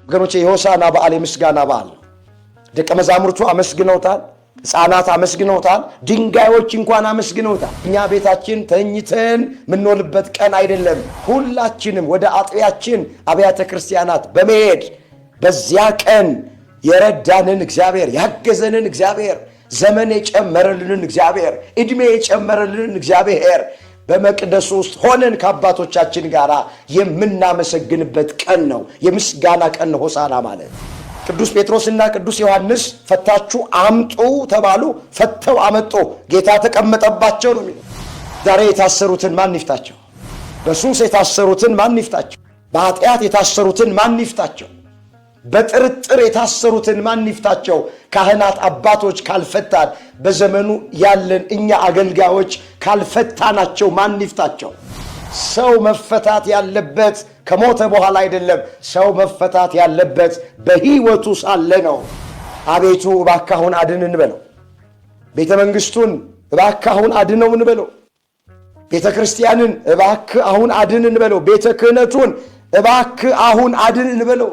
ወገኖቼ የሆሳዕና በዓል የምስጋና በዓል ነው። ደቀ መዛሙርቱ አመስግነውታል፣ ሕፃናት አመስግነውታል፣ ድንጋዮች እንኳን አመስግነውታል። እኛ ቤታችን ተኝተን ምንኖርበት ቀን አይደለም። ሁላችንም ወደ አጥቢያችን አብያተ ክርስቲያናት በመሄድ በዚያ ቀን የረዳንን እግዚአብሔር፣ ያገዘንን እግዚአብሔር፣ ዘመን የጨመረልንን እግዚአብሔር፣ ዕድሜ የጨመረልንን እግዚአብሔር በመቅደሱ ውስጥ ሆነን ከአባቶቻችን ጋር የምናመሰግንበት ቀን ነው። የምስጋና ቀን ነው ሆሳዕና ማለት። ቅዱስ ጴጥሮስና ቅዱስ ዮሐንስ ፈታችሁ አምጡ ተባሉ፣ ፈተው አመጡ። ጌታ ተቀመጠባቸው ነው የሚለው። ዛሬ የታሰሩትን ማን ይፍታቸው? በሱስ የታሰሩትን ማን ይፍታቸው? በኃጢአት የታሰሩትን ማን ይፍታቸው? በጥርጥር የታሰሩትን ማን ይፍታቸው? ካህናት አባቶች ካልፈታን፣ በዘመኑ ያለን እኛ አገልጋዮች ካልፈታናቸው ማን ይፍታቸው? ሰው መፈታት ያለበት ከሞተ በኋላ አይደለም። ሰው መፈታት ያለበት በሕይወቱ ሳለ ነው። አቤቱ እባክህ አሁን አድን እንበለው። ቤተ መንግሥቱን እባክህ አሁን አድነው እንበለው። ቤተ ክርስቲያንን እባክህ አሁን አድን እንበለው። ቤተ ክህነቱን እባክህ አሁን አድን እንበለው።